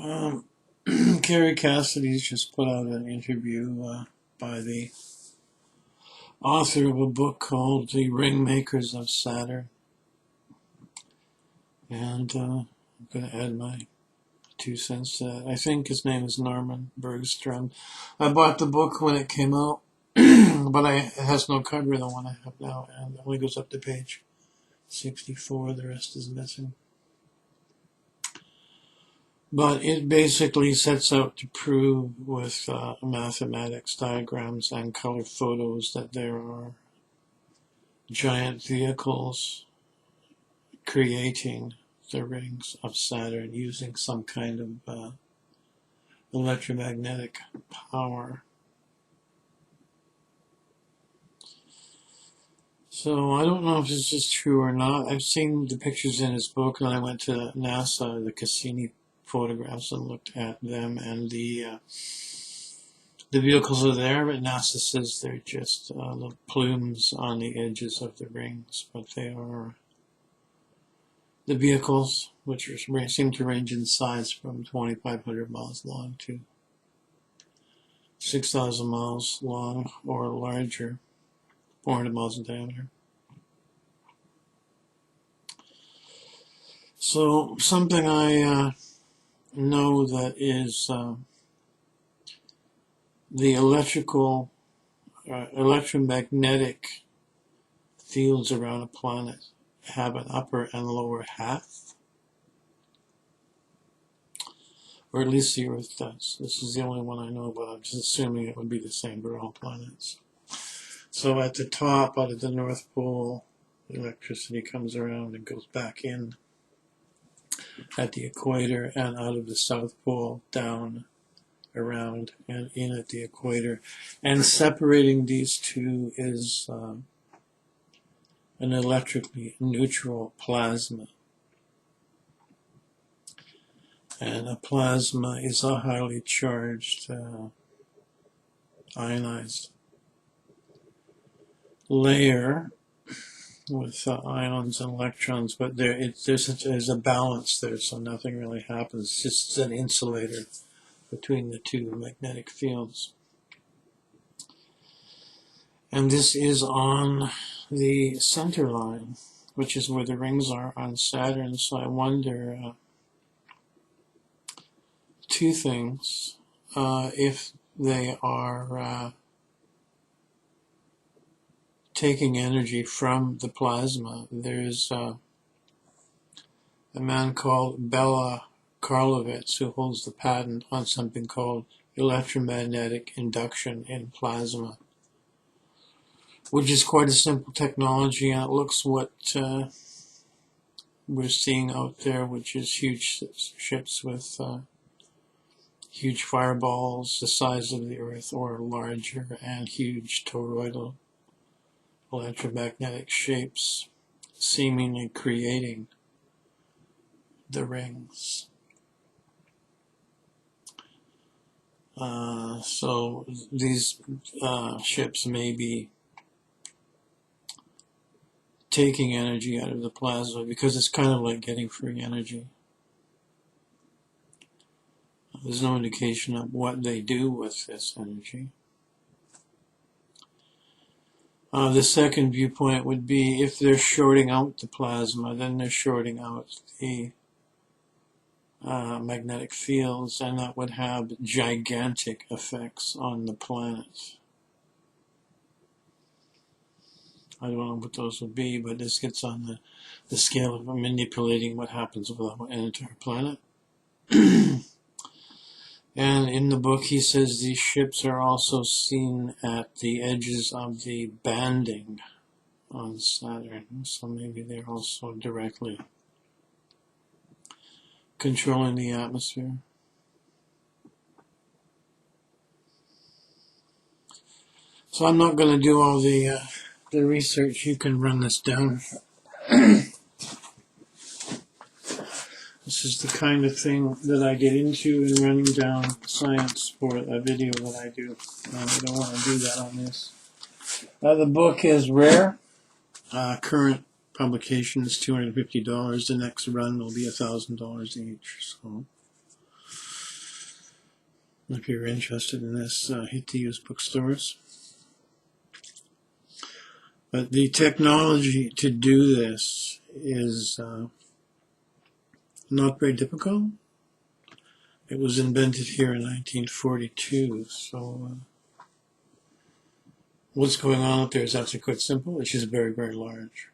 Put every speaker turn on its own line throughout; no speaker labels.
Um, Carrie Cassidy's just put out an interview by the author of a book called The Ringmakers of Saturn. And I'm going to add my 2 cents to that. I think his name is Norman Bergstrom. I bought the book when it came out, but it has no cover, the one I have now, and it only goes up to page 64. The rest is missing. But it basically sets out to prove with mathematics, diagrams, and color photos that there are giant vehicles creating the rings of Saturn using some kind of electromagnetic power. So I don't know if this is true or not. I've seen the pictures in his book, and I went to NASA, the Cassini photographs, and looked at them, and the vehicles are there, but NASA says they're just little plumes on the edges of the rings, but they are the vehicles, which seem to range in size from 2,500 miles long to 6,000 miles long or larger, 400 miles in diameter. So something I know that is the electromagnetic fields around a planet have an upper and lower half, or at least the Earth does. This is the only one I know, but I'm just assuming it would be the same for all planets. So at the top, out of the North Pole, electricity comes around and goes back in at the equator, and out of the South Pole down, around, and in at the equator. And separating these two is an electrically neutral plasma. And a plasma is a highly charged, ionized layer with ions and electrons, but there's a balance there, so nothing really happens. It's just an insulator between the two magnetic fields. And this is on the center line, which is where the rings are on Saturn. So I wonder two things. If they are taking energy from the plasma. There's a man called Bela Karlovitz who holds the patent on something called electromagnetic induction in plasma, which is quite a simple technology, and it looks what we're seeing out there, which is huge ships with huge fireballs the size of the Earth or larger, and huge toroidal electromagnetic shapes seemingly creating the rings. So these ships may be taking energy out of the plasma, because it's kind of like getting free energy. There's no indication of what they do with this energy. The second viewpoint would be, if they're shorting out the plasma, then they're shorting out the magnetic fields, and that would have gigantic effects on the planet. I don't know what those would be, but this gets on the scale of manipulating what happens with an entire planet. And in the book he says these ships are also seen at the edges of the banding on Saturn, so maybe they're also directly controlling the atmosphere. So I'm not going to do all the research. You can run this down. This is the kind of thing that I get into in running down science for a video that I do. I don't want to do that on this. The book is rare. Current publication is $250. The next run will be $1,000 each. So If you're interested in this, hit the used bookstores. But the technology to do this is not very difficult. It was invented here in 1942, so what's going on up there is actually quite simple. It's just very, very large.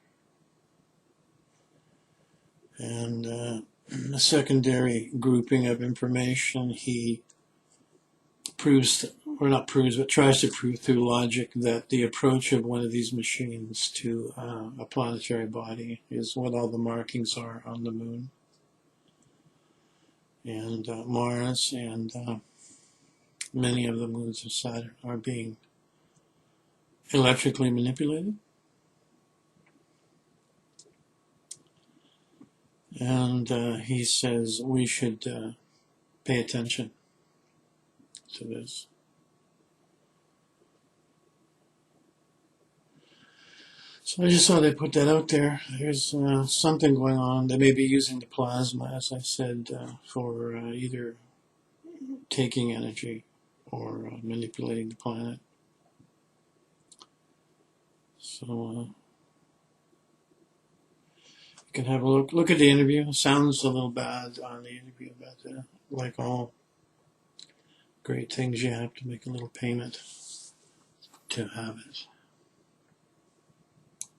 And a secondary grouping of information, he proves, or not proves, but tries to prove through logic that the approach of one of these machines to a planetary body is what all the markings are on the moon and Mars, and many of the moons of Saturn are being electrically manipulated. And he says we should pay attention to this. So I just thought I'd put that out there. There's something going on. They may be using the plasma, as I said, for either taking energy or manipulating the planet. So you can have a look. Look at the interview. Sounds a little bad on the interview, but like all great things, you have to make a little payment to have it.